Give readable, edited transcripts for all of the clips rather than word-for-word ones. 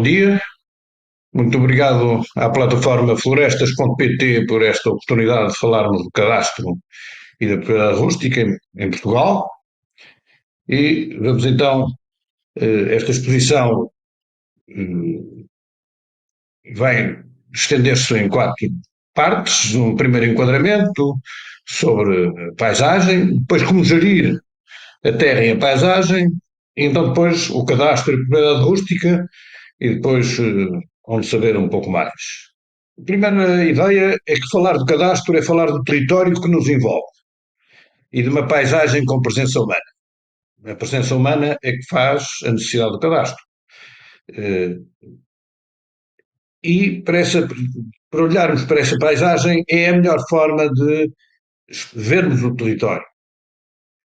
dia, muito obrigado à plataforma florestas.pt por esta oportunidade de falarmos do cadastro e da propriedade rústica em Portugal. E vamos então, esta exposição vai estender-se em quatro partes. Um primeiro enquadramento sobre a paisagem, depois como gerir a terra e a paisagem, e então depois o cadastro e a propriedade rústica, e depois onde saber um pouco mais. A primeira ideia é que falar do cadastro é falar do território que nos envolve e de uma paisagem com presença humana. A presença humana é que faz a necessidade do cadastro. E para olharmos para essa paisagem é a melhor forma de vermos o território.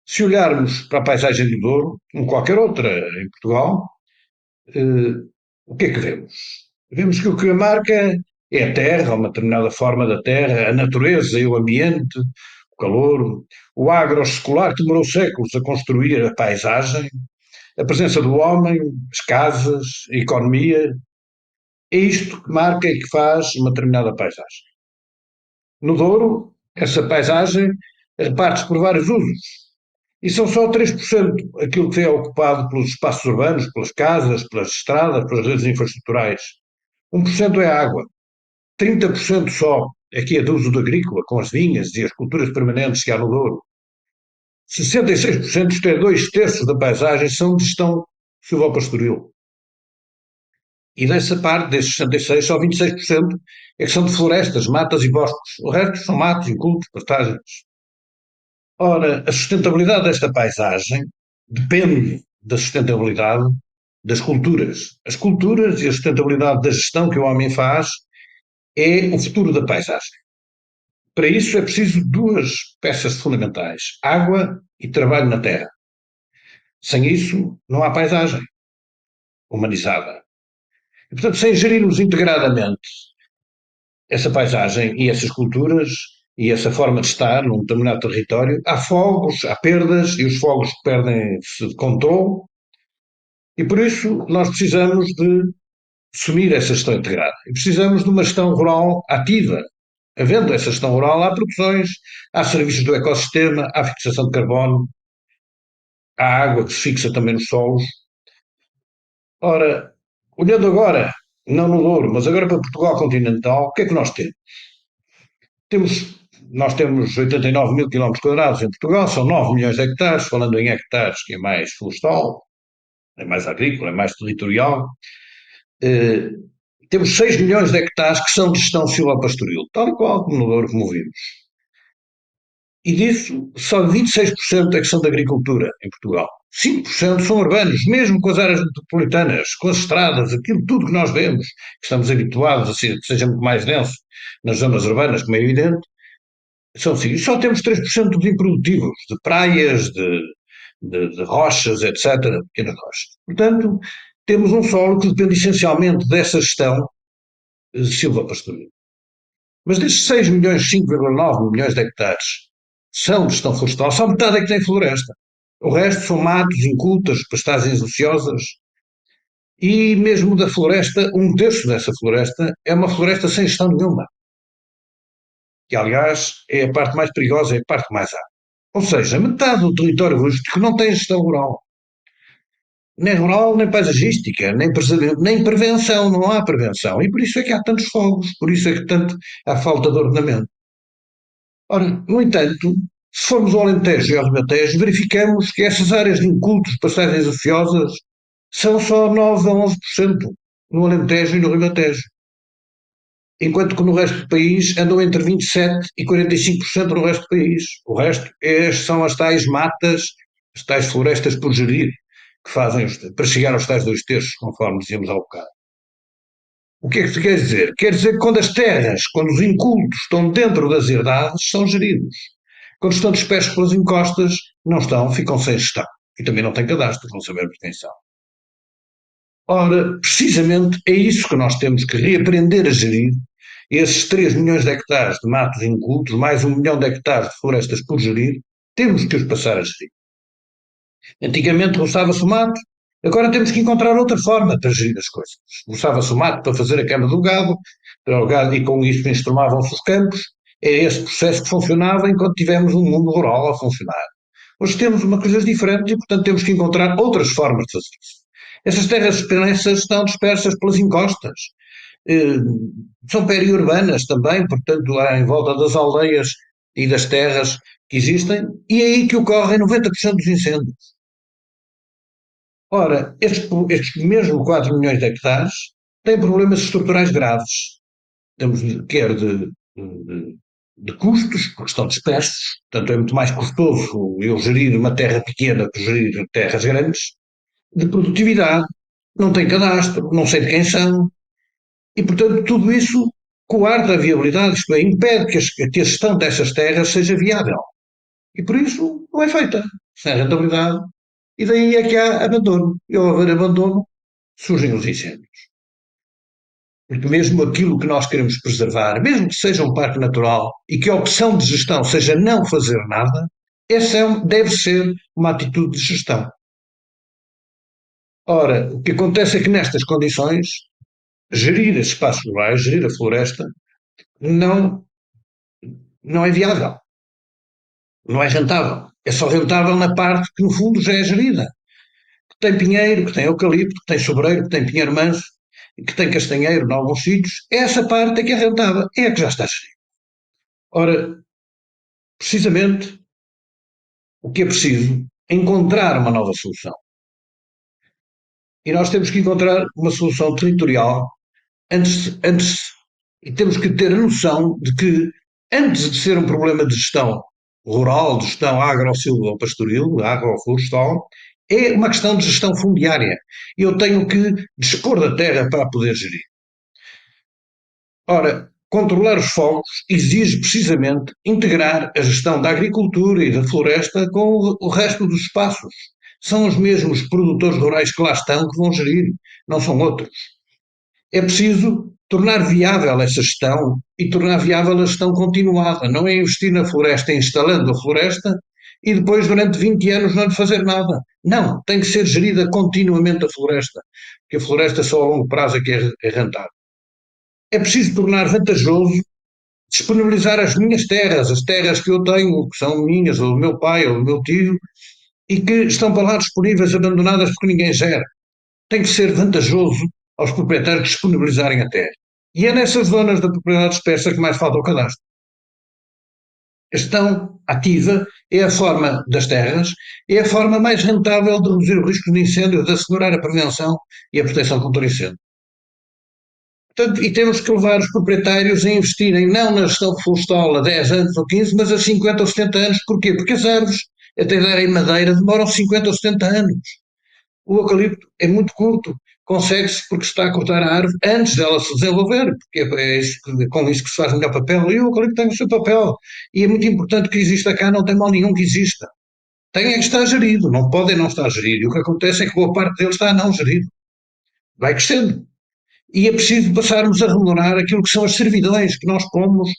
Se olharmos para a paisagem do Douro, como qualquer outra em Portugal, o que é que vemos? Vemos que o que a marca é a terra, uma determinada forma da terra, a natureza e o ambiente, o calor, o agrosecular que demorou séculos a construir a paisagem, a presença do homem, as casas, a economia. É isto que marca e que faz uma determinada paisagem. No Douro, essa paisagem reparte-se por vários usos. E são só 3% aquilo que é ocupado pelos espaços urbanos, pelas casas, pelas estradas, pelas redes infraestruturais. 1% é água. 30% só é que é de uso agrícola, com as vinhas e as culturas permanentes que há no Douro. 66%, isto é, 2/3 da paisagem, são de gestão silvopastoril. E dessa parte, desses 66, só 26% é que são de florestas, matas e bosques. O resto são matos, incultos, pastagens. Ora, a sustentabilidade desta paisagem depende da sustentabilidade das culturas. As culturas e a sustentabilidade da gestão que o homem faz é o futuro da paisagem. Para isso é preciso duas peças fundamentais: água e trabalho na terra. Sem isso, não há paisagem humanizada. E, portanto, sem gerirmos integradamente essa paisagem e essas culturas e essa forma de estar num determinado território, há fogos, há perdas, e os fogos perdem-se de controle, e por isso nós precisamos de assumir essa gestão integrada. E precisamos de uma gestão rural ativa. Havendo essa gestão rural, há produções, há serviços do ecossistema, há fixação de carbono, há água que se fixa também nos solos. Ora, olhando agora, não no Douro, mas agora para Portugal continental, o que é que nós temos? Nós temos 89 mil quilómetros quadrados em Portugal, são 9 milhões de hectares, falando em hectares, que é mais florestal, é mais agrícola, é mais territorial. Temos 6 milhões de hectares que são de gestão silvopastoril, tal e qual como no Douro, como vimos. E disso, só 26% é que são de agricultura em Portugal. 5% são urbanos, mesmo com as áreas metropolitanas, com as estradas, aquilo tudo que nós vemos, que estamos habituados a ser, que seja muito mais denso nas zonas urbanas, como é evidente, são sítios. Só temos 3% de improdutivos, de praias, de rochas, etc., pequenas rochas. Portanto, temos um solo que depende essencialmente dessa gestão silvopastoril. Mas destes 6 milhões, 5,9 milhões de hectares são de gestão florestal, só metade é que tem floresta. O resto são matos, incultas, pastagens ociosas, e mesmo da floresta, 1/3 dessa floresta é uma floresta sem gestão nenhuma, que aliás é a parte mais perigosa, é a parte que mais há. Ou seja, metade do território rústico não tem gestão rural. Nem rural, nem paisagística, nem prevenção, não há prevenção. E por isso é que há tantos fogos, por isso é que há falta de ordenamento. Ora, no entanto, se formos ao Alentejo e ao Ribatejo, verificamos que essas áreas de incultos, pastagens ociosas, são só 9 a 11% no Alentejo e no Ribatejo. Enquanto que no resto do país andam entre 27% e 45% no resto do país. O resto são as tais matas, as tais florestas por gerir, que fazem para chegar aos tais 2/3, conforme dizíamos há bocado. O que é que se quer dizer? Quer dizer que quando as terras, quando os incultos estão dentro das herdades, são geridos. Quando estão dispersos pelas encostas, não estão, ficam sem gestão. E também não têm cadastro, não sabemos quem são. Ora, precisamente é isso que nós temos que reaprender a gerir, esses 3 milhões de hectares de matos incultos, mais 1 milhão de hectares de florestas por gerir, temos que os passar a gerir. Antigamente roçava-se o mato, Agora temos que encontrar outra forma para gerir as coisas. Usava-se o mato para fazer a cama do gado, para o gado e com isso instrumavam-se os campos. É esse processo que funcionava enquanto tivemos um mundo rural a funcionar. Hoje temos uma coisas diferentes e, portanto, temos que encontrar outras formas de fazer isso. Essas terras expressas estão dispersas pelas encostas. Eh, São periurbanas também, portanto, lá em volta das aldeias e das terras que existem, e é aí que ocorrem 90% dos incêndios. Ora, estes mesmo 4 milhões de hectares têm problemas estruturais graves. Temos quer de custos, porque estão dispersos, portanto é muito mais custoso eu gerir uma terra pequena que gerir terras grandes, de produtividade, não tem cadastro, não sei de quem são, e portanto tudo isso coarta a viabilidade, isto é, impede que a gestão dessas terras seja viável. E por isso não é feita, sem rentabilidade, e daí é que há abandono. E ao haver abandono, surgem os incêndios. Porque mesmo aquilo que nós queremos preservar, mesmo que seja um parque natural e que a opção de gestão seja não fazer nada, essa deve ser uma atitude de gestão. Ora, o que acontece é que nestas condições, gerir esses espaços rurais, gerir a floresta, não, não é viável, não é rentável. É só rentável na parte que, no fundo, já é gerida. Que tem pinheiro, que tem eucalipto, que tem sobreiro, que tem pinheiro manso, que tem castanheiro em alguns sítios. Essa parte é que é rentável, é a que já está gerida. Ora, precisamente, o que é preciso é encontrar uma nova solução. E nós temos que encontrar uma solução territorial antes e temos que ter a noção de que, antes de ser um problema de gestão rural, de gestão agro-silvopastoril, agroflorestal, é uma questão de gestão fundiária. Eu tenho que dispor da terra para poder gerir. Ora, controlar os fogos exige precisamente integrar a gestão da agricultura e da floresta com o resto dos espaços. São os mesmos produtores rurais que lá estão que vão gerir, não são outros. É preciso tornar viável essa gestão e tornar viável a gestão continuada. Não é investir na floresta, instalando a floresta e depois, durante 20 anos, não lhe fazer nada. Não, tem que ser gerida continuamente a floresta, porque a floresta só a longo prazo é que é rentável. É preciso tornar vantajoso disponibilizar as minhas terras, as terras que eu tenho, que são minhas, ou do meu pai, ou do meu tio, e que estão para lá disponíveis, abandonadas porque ninguém gera. Tem que ser vantajoso aos proprietários disponibilizarem a terra. E é nessas zonas da propriedade dispersa que mais falta o cadastro. A gestão ativa é a forma das terras, é a forma mais rentável de reduzir o risco de incêndio, de assegurar a prevenção e a proteção contra o incêndio. Portanto, e temos que levar os proprietários a investirem não na gestão florestal a 10 anos ou 15, mas a 50 ou 70 anos. Porquê? Porque as árvores, até darem madeira, demoram 50 ou 70 anos. O eucalipto é muito curto, consegue-se porque se está a cortar a árvore antes dela se desenvolver, porque é isso com isso que se faz melhor papel, e o eucalipto tem o seu papel. E é muito importante que exista cá, não tem mal nenhum que exista. Tem é que estar gerido, não pode não estar gerido. E o que acontece é que boa parte dele está não gerido. Vai crescendo. E é preciso passarmos a remunerar aquilo que são as servidões que nós pomos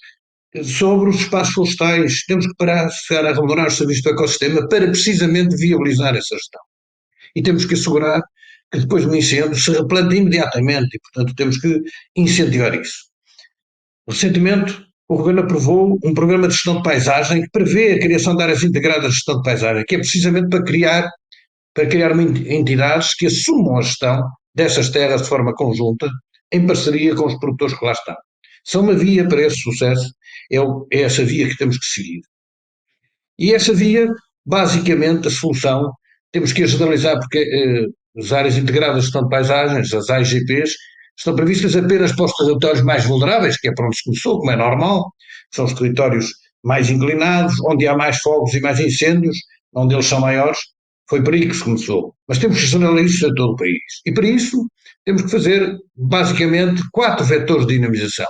sobre os espaços florestais. Temos que parar de chegar a remunerar o serviço do ecossistema para precisamente viabilizar essa gestão. E temos que assegurar que depois do incêndio se replante imediatamente e, portanto, temos que incentivar isso. Recentemente, o Governo aprovou um programa de gestão de paisagem que prevê a criação de áreas integradas de gestão de paisagem, que é precisamente para criar entidades que assumam a gestão dessas terras de forma conjunta, em parceria com os produtores que lá estão. São uma via para esse sucesso, é essa via que temos que seguir. E essa via, basicamente, a solução, temos que a generalizar, porque as áreas integradas de gestão de paisagens, as AIGPs, estão previstas apenas para os territórios mais vulneráveis, que é para onde se começou, como é normal, são os territórios mais inclinados, onde há mais fogos e mais incêndios, onde eles são maiores, foi por aí que se começou. Mas temos que generalizar isso a todo o país. E para isso temos que fazer, basicamente, 4 vetores de dinamização.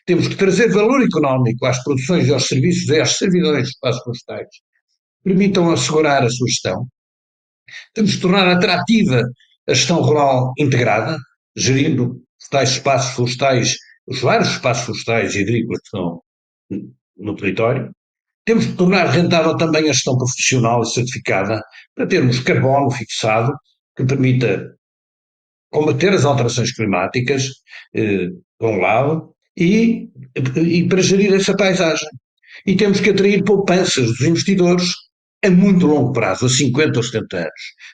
Temos que trazer valor económico às produções e aos serviços e às servidões dos espaços florestais, permitam assegurar a sua gestão. Temos que tornar atrativa a gestão rural integrada, gerindo os tais espaços florestais, os vários espaços florestais e agrícolas que estão no território. Temos que tornar rentável também a gestão profissional e certificada, para termos carbono fixado que permita combater as alterações climáticas, por um lado, e para gerir essa paisagem. E temos que atrair poupanças dos investidores a muito longo prazo, a 50 ou 70 anos,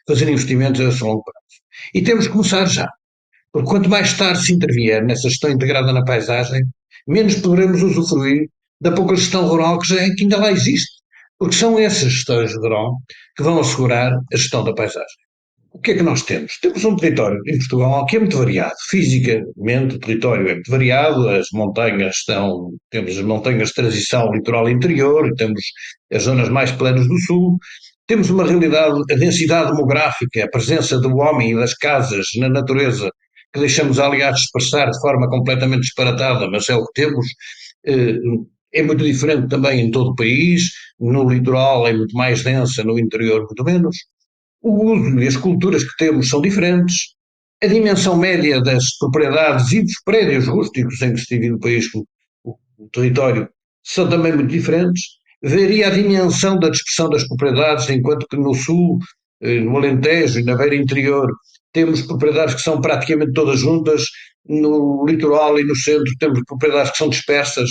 fazer investimentos a esse longo prazo. E temos que começar já, porque quanto mais tarde se intervier nessa gestão integrada na paisagem, menos poderemos usufruir da pouca gestão rural que ainda lá existe. Porque são essas gestões rural que vão assegurar a gestão da paisagem. O que é que nós temos? Temos um território em Portugal que é muito variado. Fisicamente, o território é muito variado, temos as montanhas de transição litoral interior, temos as zonas mais planas do sul, temos uma realidade, a densidade demográfica, a presença do homem e das casas na natureza, que deixamos, aliás, expressar de forma completamente disparatada, mas é o que temos, eh, é muito diferente também em todo o país, no litoral é muito mais densa, no interior muito menos. O uso e as culturas que temos são diferentes, a dimensão média das propriedades e dos prédios rústicos em que se divide o país, o território, são também muito diferentes. Varia a dimensão da dispersão das propriedades, enquanto que no sul, no Alentejo e na beira interior, temos propriedades que são praticamente todas juntas, no litoral e no centro temos propriedades que são dispersas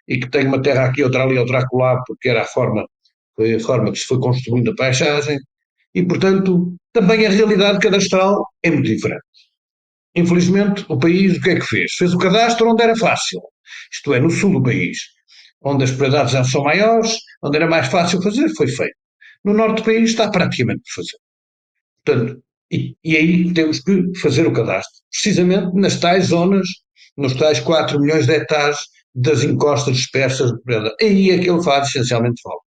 e que têm uma terra aqui, outra ali, outra acolá, porque foi a forma que se foi construindo a paisagem. E, portanto, também a realidade cadastral é muito diferente. Infelizmente, o país o que é que fez? Fez o cadastro onde era fácil, isto é, no sul do país, onde as propriedades já são maiores, onde era mais fácil fazer, foi feito. No norte do país está praticamente por fazer. Portanto, e aí temos que fazer o cadastro, precisamente nas tais zonas, nos tais 4 milhões de hectares das encostas dispersas de propriedade. Aí é que ele faz essencialmente falta.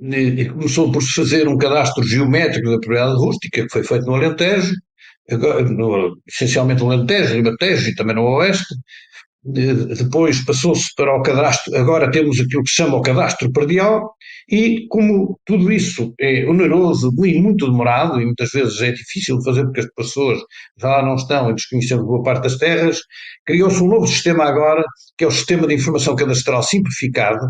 E começou por se fazer um cadastro geométrico da propriedade rústica, que foi feito no Alentejo, essencialmente no Alentejo, Ribatejo e também no Oeste. Depois passou-se para o cadastro, agora temos aquilo que se chama o cadastro predial, e como tudo isso é oneroso e muito demorado, e muitas vezes é difícil de fazer porque as pessoas já lá não estão e desconhecendo boa parte das terras, criou-se um novo sistema agora, que é o Sistema de Informação Cadastral Simplificado,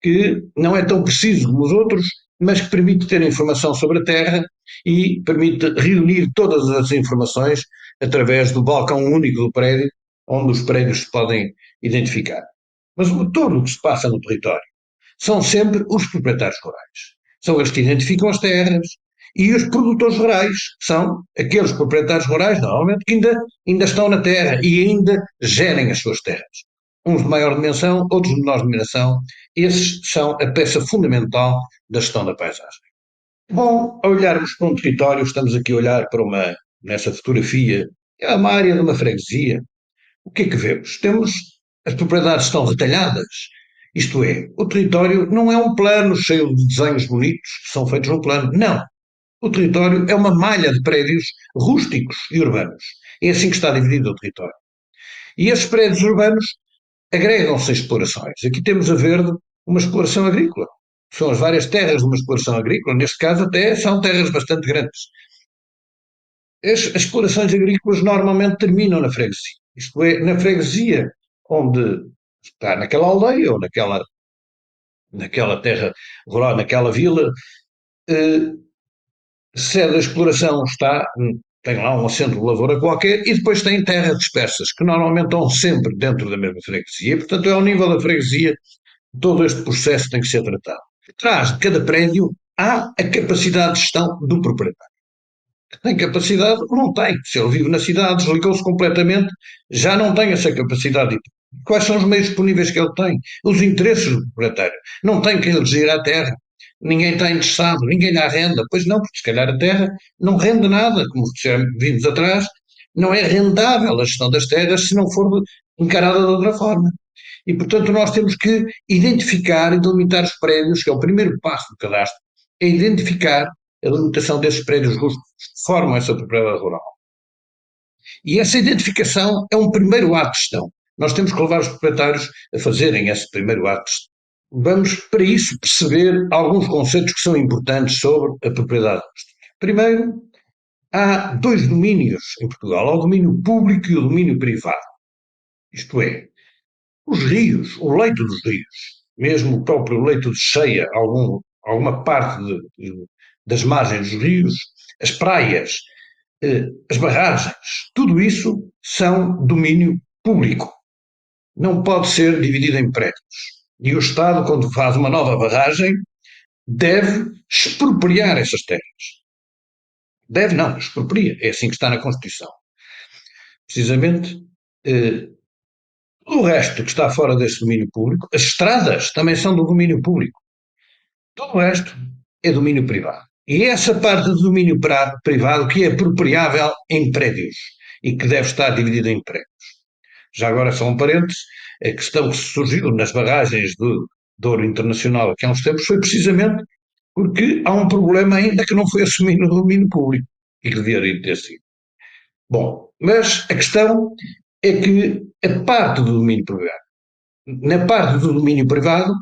que não é tão preciso como os outros, mas que permite ter informação sobre a Terra e permite reunir todas as informações através do balcão único do prédio, onde os prédios se podem identificar. Mas o todo o que se passa no território são sempre os proprietários rurais. São eles que identificam as terras e os produtores rurais, que são aqueles proprietários rurais, normalmente, que ainda estão na terra e ainda gerem as suas terras. Uns de maior dimensão, outros de menor dimensão. Esses são a peça fundamental da gestão da paisagem. Bom, a olharmos para um território, estamos aqui a olhar nessa fotografia, é uma área de uma freguesia. O que é que vemos? As propriedades estão retalhadas, isto é, o território não é um plano cheio de desenhos bonitos que são feitos num plano, não. O território é uma malha de prédios rústicos e urbanos. É assim que está dividido o território. E esses prédios urbanos agregam-se a explorações. Aqui temos a verde uma exploração agrícola. São as várias terras de uma exploração agrícola, neste caso até são terras bastante grandes. As explorações agrícolas normalmente terminam na freguesia. Isto é, na freguesia onde está naquela aldeia ou naquela terra rural, naquela vila, eh, sede a exploração tem lá um assento de lavoura qualquer e depois tem terras dispersas, que normalmente estão sempre dentro da mesma freguesia. Portanto, é ao nível da freguesia todo este processo tem que ser tratado. Atrás de cada prédio há a capacidade de gestão do proprietário. Tem capacidade? Não tem. Se ele vive na cidade, desligou-se completamente, já não tem essa capacidade. Quais são os meios disponíveis que ele tem? Os interesses do proprietário. Não tem que ele a terra. Ninguém está interessado, ninguém lhe renda. Pois não, porque se calhar a terra não rende nada, como vimos atrás, não é rendável a gestão das terras se não for encarada de outra forma. E, portanto, nós temos que identificar e delimitar os prédios, que é o primeiro passo do cadastro, é identificar a delimitação desses prédios rústicos que formam essa propriedade rural. E essa identificação é um primeiro ato de gestão. Nós temos que levar os proprietários a fazerem esse primeiro ato de gestão. Vamos, para isso, perceber alguns conceitos que são importantes sobre a propriedade rústica. Primeiro, há dois domínios em Portugal, há o domínio público e o domínio privado. Isto é, os rios, o leito dos rios, mesmo o próprio leito de cheia, alguma parte das margens dos rios, as praias, as barragens, tudo isso são domínio público. Não pode ser dividido em prédios. E o Estado, quando faz uma nova barragem, deve expropriar essas terras. Deve não, expropria. É assim que está na Constituição. Precisamente, o resto que está fora desse domínio público, as estradas também são do domínio público. Todo o resto é domínio privado. E essa parte do domínio privado que é apropriável em prédios e que deve estar dividida em prédios. Já agora, só um parênteses, a questão que surgiu nas barragens do Douro Internacional aqui há uns tempos foi precisamente porque há um problema ainda que não foi assumido no domínio público e que deveria ter sido. Bom, mas a questão é que a parte do domínio privado, na parte do domínio privado,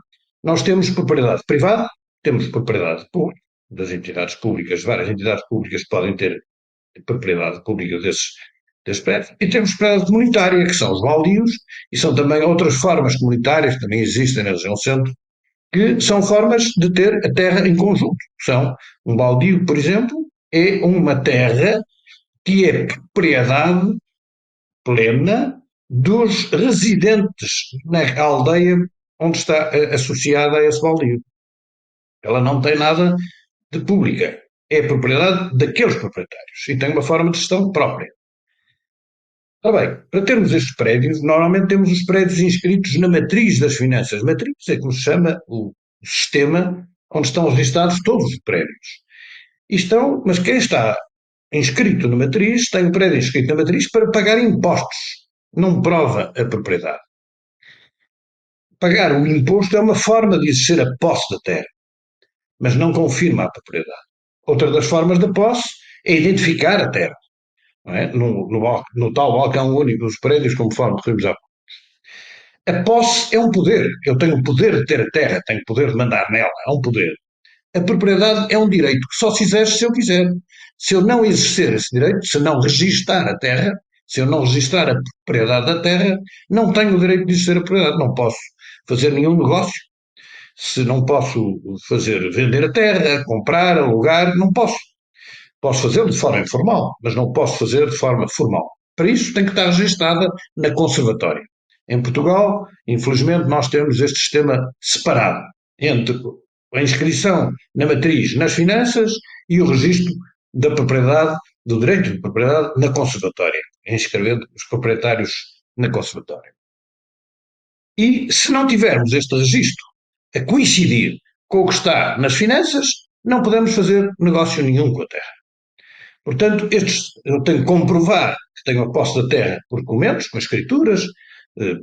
nós temos propriedade privada, temos propriedade pública, das entidades públicas, várias entidades públicas podem ter propriedade pública desses prédios, e temos propriedade comunitária, que são os baldios, e são também outras formas comunitárias que também existem na região centro, que são formas de ter a terra em conjunto. São um baldio, por exemplo, é uma terra que é propriedade plena dos residentes na aldeia onde está associada a esse baldio. Ela não tem nada de pública. É propriedade daqueles proprietários e tem uma forma de gestão própria. Ora bem, para termos estes prédios, normalmente temos os prédios inscritos na matriz das finanças. Matriz é como se chama o sistema onde estão registados todos os prédios. Mas quem está inscrito na matriz tem o prédio inscrito na matriz para pagar impostos. Não prova a propriedade. Pagar o imposto é uma forma de exercer a posse da terra, mas não confirma a propriedade. Outra das formas da posse é identificar a terra. Não é? No tal balcão único dos prédios, conforme referimos há pouco. A posse é um poder. Eu tenho o poder de ter a terra, tenho o poder de mandar nela, é um poder. A propriedade é um direito que só se exerce se eu quiser. Se eu não exercer esse direito, se não registar a terra, se eu não registrar a propriedade da terra, não tenho o direito de exercer a propriedade. Não posso fazer nenhum negócio. Se não posso vender a terra, comprar, alugar, não posso. Posso fazê-lo de forma informal, mas não posso fazer de forma formal. Para isso tem que estar registada na conservatória. Em Portugal, infelizmente, nós temos este sistema separado entre a inscrição na matriz nas finanças e o registro da propriedade, do direito de propriedade na conservatória, inscrevendo os proprietários na conservatória. E se não tivermos este registro a coincidir com o que está nas finanças, não podemos fazer negócio nenhum com a terra. Portanto, eu tenho que comprovar que tenho a posse da terra por documentos, com escrituras,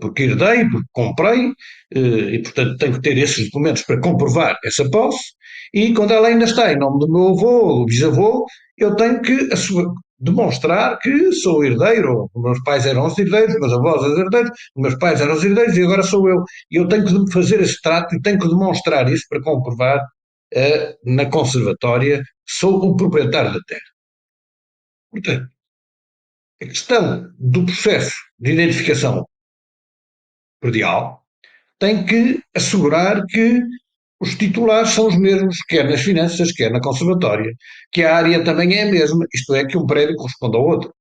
porque herdei, porque comprei, e portanto tenho que ter esses documentos para comprovar essa posse, e quando ela ainda está em nome do meu avô ou do bisavô, eu tenho que demonstrar que sou herdeiro, os meus pais eram os herdeiros, os meus avós eram os herdeiros, os meus pais eram os herdeiros e agora sou eu. E eu tenho que fazer esse trato e tenho que demonstrar isso para comprovar na conservatória que sou o proprietário da terra. Portanto, a questão do processo de identificação predial tem que assegurar que os titulares são os mesmos, quer nas finanças, quer na conservatória, que a área também é a mesma, isto é, que um prédio corresponde ao outro.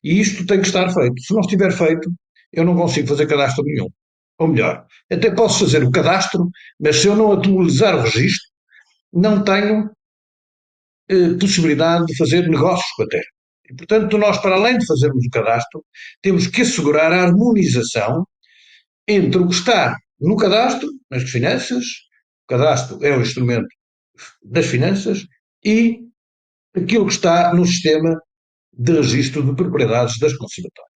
E isto tem que estar feito. Se não estiver feito, eu não consigo fazer cadastro nenhum. Ou melhor, até posso fazer o cadastro, mas se eu não atualizar o registro, não tenho possibilidade de fazer negócios com a terra. E, portanto, nós, para além de fazermos o cadastro, temos que assegurar a harmonização entre o que está no cadastro, nas finanças, o cadastro é um instrumento das finanças, e aquilo que está no sistema de registro de propriedades das conservatórias.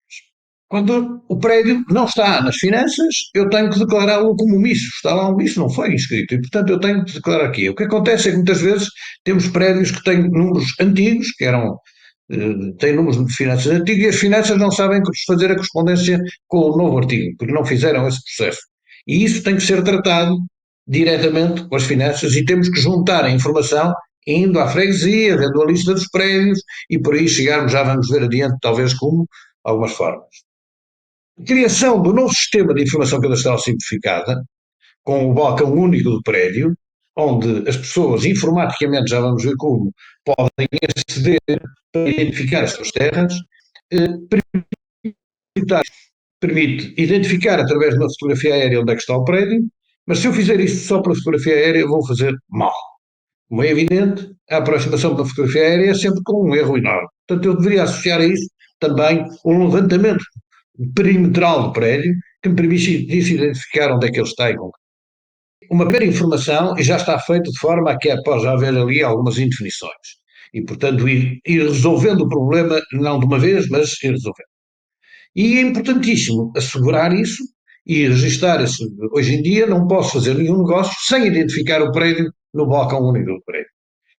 Quando o prédio não está nas finanças, eu tenho que declará-lo como omisso. Está lá omisso, não foi inscrito. E, portanto, eu tenho que declarar aqui. O que acontece é que muitas vezes temos prédios que têm números antigos, têm números de finanças antigos, e as finanças não sabem fazer a correspondência com o novo artigo, porque não fizeram esse processo. E isso tem que ser tratado diretamente com as finanças e temos que juntar a informação indo à freguesia, vendo a lista dos prédios e por aí chegarmos, já vamos ver adiante, talvez como algumas formas. A criação do novo sistema de informação cadastral simplificada, com o balcão único do prédio, onde as pessoas, informaticamente, já vamos ver como, podem aceder para identificar as suas terras, eh, permite identificar através de uma fotografia aérea onde é que está o prédio, mas se eu fizer isto só para fotografia aérea, eu vou fazer mal. Como é evidente, a aproximação da fotografia aérea é sempre com um erro enorme. Portanto, eu deveria associar a isso também um levantamento perimetral do prédio que me permitisse identificar onde é que ele está e com uma primeira informação já está feita de forma a que após haver ali algumas indefinições. E, portanto, ir resolvendo o problema, não de uma vez, mas ir resolvendo. E é importantíssimo assegurar isso e registar isso. Hoje em dia não posso fazer nenhum negócio sem identificar o prédio no balcão único do prédio.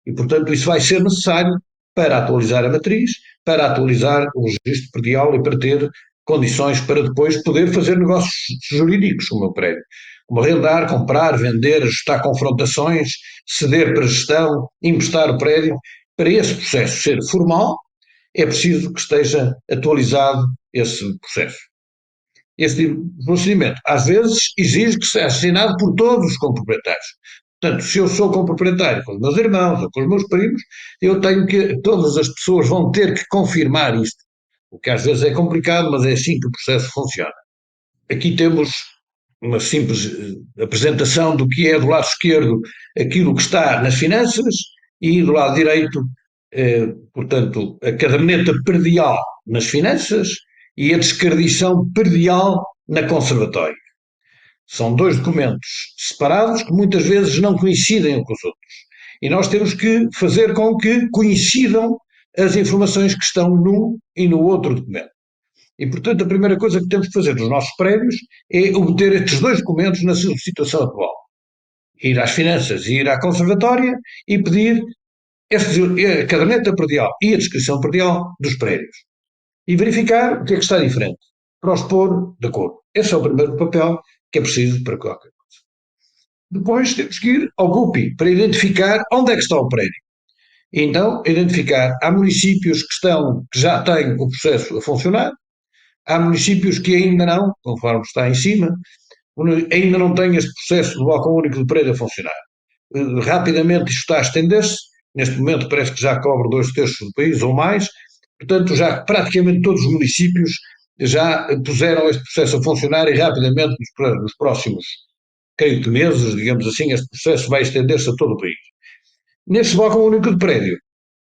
E, portanto, isso vai ser necessário para atualizar a matriz, para atualizar o registro predial e para ter condições para depois poder fazer negócios jurídicos com o meu prédio. Como arrendar, comprar, vender, ajustar confrontações, ceder para gestão, emprestar o prédio. Para esse processo ser formal, é preciso que esteja atualizado esse processo. Esse procedimento, às vezes, exige que seja assinado por todos os comproprietários. Portanto, se eu sou comproprietário com os meus irmãos ou com os meus primos, eu tenho que, todas as pessoas vão ter que confirmar isto. O que às vezes é complicado, mas é assim que o processo funciona. Aqui temos uma simples apresentação do que é do lado esquerdo aquilo que está nas finanças e do lado direito, portanto, a caderneta perdial nas finanças e a descardição perdial na conservatória. São dois documentos separados que muitas vezes não coincidem uns com os outros. E nós temos que fazer com que coincidam as informações que estão num e no outro documento. E, portanto, a primeira coisa que temos que fazer nos nossos prédios é obter estes dois documentos na sua situação atual. Ir às finanças e ir à conservatória e pedir a caderneta predial e a descrição predial dos prédios. E verificar o que é que está diferente, para os pôr de acordo. Esse é o primeiro papel que é preciso para qualquer coisa. Depois temos que ir ao GUPI para identificar onde é que está o prédio. E então, identificar, há municípios que já têm o processo a funcionar, há municípios que ainda não, conforme está em cima, ainda não têm este processo do balcão único de prédio a funcionar. Rapidamente isto está a estender-se, neste momento parece que já cobre 2/3 do país ou mais, portanto já praticamente todos os municípios já puseram este processo a funcionar e rapidamente nos próximos, creio que meses, digamos assim, este processo vai estender-se a todo o país. Neste balcão único de prédio,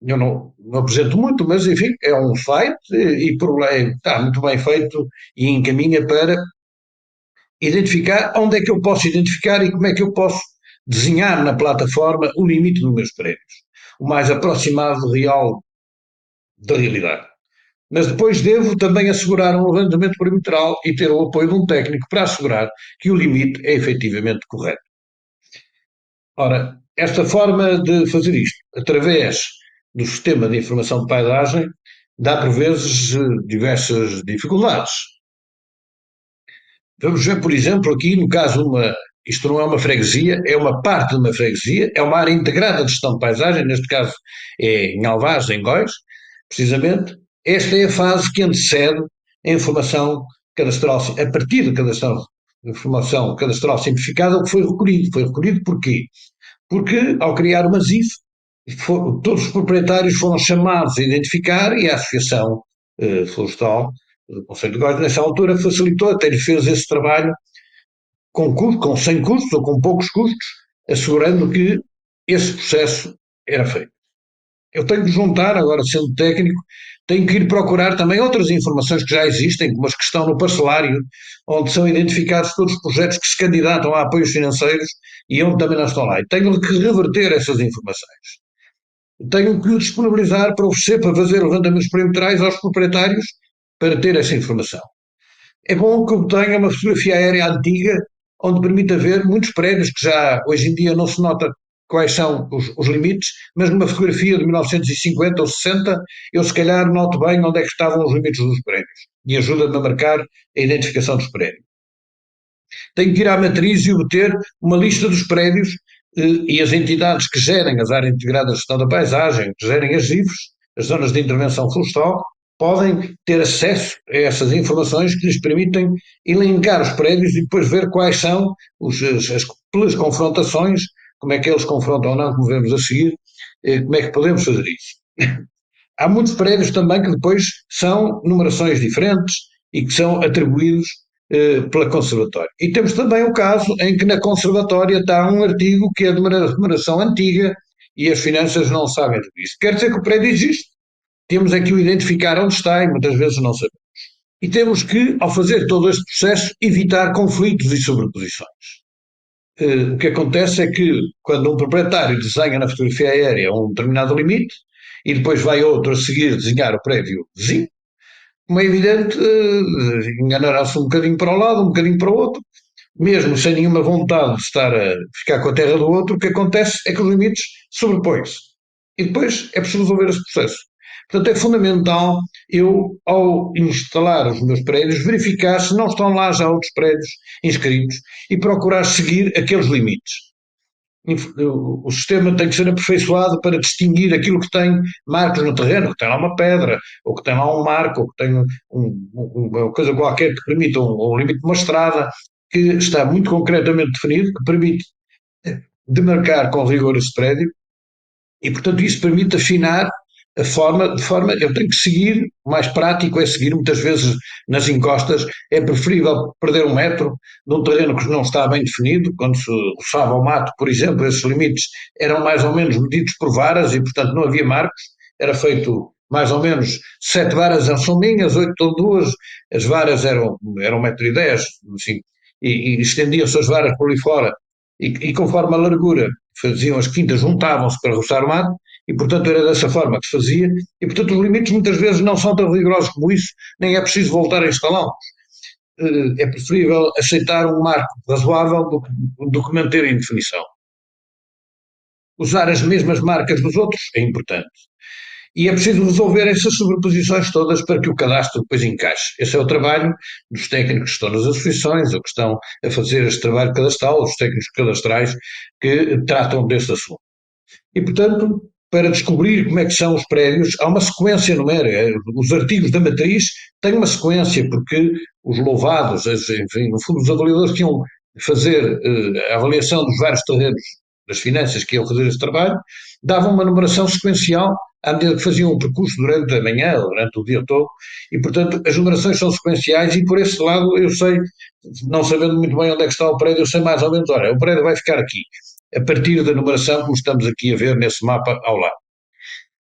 eu não apresento muito, mas enfim, é um site e está muito bem feito e encaminha para identificar onde é que eu posso identificar e como é que eu posso desenhar na plataforma o limite dos meus prédios, o mais aproximado real da realidade. Mas depois devo também assegurar um levantamento perimetral e ter o apoio de um técnico para assegurar que o limite é efetivamente correto. Ora, esta forma de fazer isto, através do sistema de informação de paisagem, dá por vezes diversas dificuldades. Vamos ver, por exemplo, aqui no caso isto não é uma freguesia, é uma parte de uma freguesia, é uma área integrada de gestão de paisagem, neste caso é em Alvaz, em Góis, precisamente. Esta é a fase que antecede a informação cadastral, a partir da informação cadastral simplificada, o que foi recolhido. Foi recolhido porquê? Porque, ao criar uma ZIF, todos os proprietários foram chamados a identificar e a Associação Florestal do Conselho de Góis, nessa altura, facilitou, até lhe fez esse trabalho com 100 custos ou com poucos custos, assegurando que esse processo era feito. Eu tenho que juntar, agora sendo técnico, tenho que ir procurar também outras informações que já existem, como as que estão no parcelário, onde são identificados todos os projetos que se candidatam a apoios financeiros e onde também não estão lá. E tenho que reverter essas informações. Tenho que o disponibilizar para oferecer, para fazer levantamentos perimetrais aos proprietários para ter essa informação. É bom que eu tenha uma fotografia aérea antiga, onde permita ver muitos prédios que já hoje em dia não se nota quais são os limites, mas numa fotografia de 1950 ou 60, eu se calhar noto bem onde é que estavam os limites dos prédios e ajuda-me a marcar a identificação dos prédios. Tenho que ir à matriz e obter uma lista dos prédios e as entidades que gerem as áreas integradas de gestão da paisagem, que gerem as ZIFs, as zonas de intervenção florestal, podem ter acesso a essas informações que lhes permitem elencar os prédios e depois ver quais são, pelas confrontações, como é que eles confrontam ou não, como vemos a seguir, como é que podemos fazer isso. Há muitos prédios também que depois são numerações diferentes e que são atribuídos pela Conservatória. E temos também o caso em que na Conservatória está um artigo que é de numeração antiga e as finanças não sabem disso. Quer dizer que o prédio existe. Temos é que o identificar onde está e muitas vezes não sabemos. E temos que, ao fazer todo este processo, evitar conflitos e sobreposições. O que acontece é que quando um proprietário desenha na fotografia aérea um determinado limite e depois vai outro a seguir desenhar o prédio vizinho, como é evidente, enganará-se um bocadinho para um lado, um bocadinho para o outro, mesmo sem nenhuma vontade de estar a ficar com a terra do outro, o que acontece é que os limites sobrepõem-se. E depois é preciso resolver esse processo. Portanto, é fundamental eu, ao instalar os meus prédios, verificar se não estão lá já outros prédios inscritos e procurar seguir aqueles limites. O sistema tem que ser aperfeiçoado para distinguir aquilo que tem marcos no terreno, que tem lá uma pedra, ou que tem lá um marco, ou que tem uma coisa qualquer que permita um limite de uma estrada, que está muito concretamente definido, que permite demarcar com rigor esse prédio, e portanto isso permite afinar a forma, de forma, eu tenho que seguir, o mais prático é seguir, muitas vezes nas encostas, é preferível perder 1 metro de um terreno que não está bem definido, quando se roçava o mato, por exemplo, esses limites eram mais ou menos medidos por varas e, portanto, não havia marcos, era feito mais ou menos 7 varas são minhas, 8 são duas, as varas eram 1,10 m, assim, e estendiam-se as varas por ali fora, e conforme a largura faziam as quintas, juntavam-se para roçar o mato, e portanto era dessa forma que se fazia, e portanto os limites muitas vezes não são tão rigorosos como isso, nem é preciso voltar a instalá-los. É preferível aceitar um marco razoável do que manter a indefinição. Usar as mesmas marcas dos outros é importante. E é preciso resolver essas sobreposições todas para que o cadastro depois encaixe. Esse é o trabalho dos técnicos que estão nas associações ou que estão a fazer este trabalho cadastral, os técnicos cadastrais que tratam desse assunto. E, portanto, para descobrir como é que são os prédios, há uma sequência numérica. Os artigos da matriz têm uma sequência, porque os louvados, enfim, no fundo, os avaliadores que iam fazer a avaliação dos vários terrenos das finanças que iam fazer esse trabalho, davam uma numeração sequencial à medida que faziam o percurso durante a manhã, durante o dia todo, e, portanto, as numerações são sequenciais e, por esse lado, eu sei, não sabendo muito bem onde é que está o prédio, eu sei mais ou menos, olha, o prédio vai ficar aqui a partir da numeração, como estamos aqui a ver nesse mapa ao lado.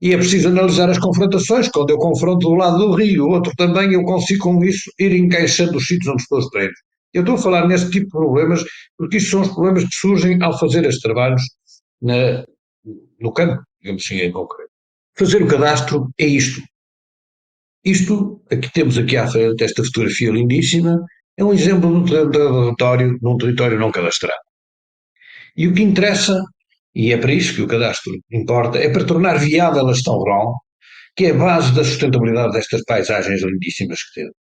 E é preciso analisar as confrontações, quando eu confronto do lado do rio, o outro também, eu consigo com isso ir encaixando os sítios onde estão os prédios. Eu estou a falar nesse tipo de problemas, porque isso são os problemas que surgem ao fazer estes trabalhos no campo, digamos assim, em concreto. Fazer o cadastro é isto. Isto, aqui temos aqui à frente, esta fotografia lindíssima, é um exemplo de num território não cadastrado. E o que interessa, e é para isso que o cadastro importa, é para tornar viável a gestão rural, que é a base da sustentabilidade destas paisagens lindíssimas que temos.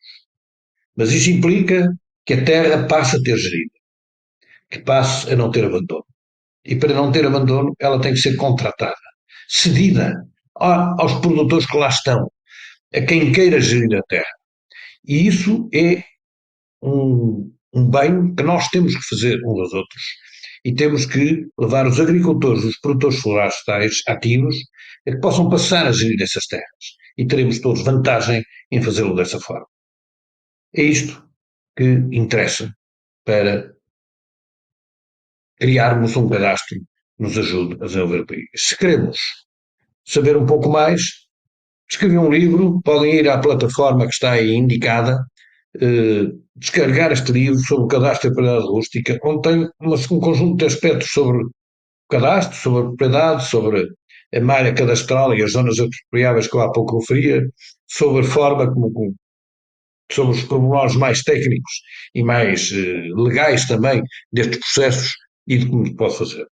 Mas isso implica que a terra passe a ter gerida, que passe a não ter abandono. E para não ter abandono, ela tem que ser contratada, cedida aos produtores que lá estão, a quem queira gerir a terra. E isso é um bem que nós temos que fazer uns aos outros e temos que levar os agricultores, os produtores florestais ativos, a que possam passar a gerir essas terras. E teremos todos vantagem em fazê-lo dessa forma. É isto que interessa para criarmos um cadastro que nos ajude a desenvolver o país. Se queremos saber um pouco mais, escrevi um livro, podem ir à plataforma que está aí indicada, descarregar este livro sobre o cadastro da propriedade rústica, onde tem um conjunto de aspectos sobre o cadastro, sobre a propriedade, sobre a malha cadastral e as zonas apropriadas que eu há pouco referia, sobre a forma sobre os pormenores mais técnicos e mais legais também destes processos e de como se pode fazer.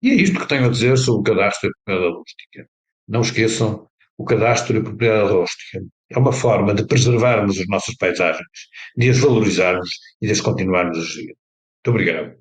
E é isto que tenho a dizer sobre o cadastro da propriedade rústica. Não esqueçam, o cadastro da propriedade rústica é uma forma de preservarmos as nossas paisagens, de as valorizarmos e de as continuarmos a gerir. Muito obrigado.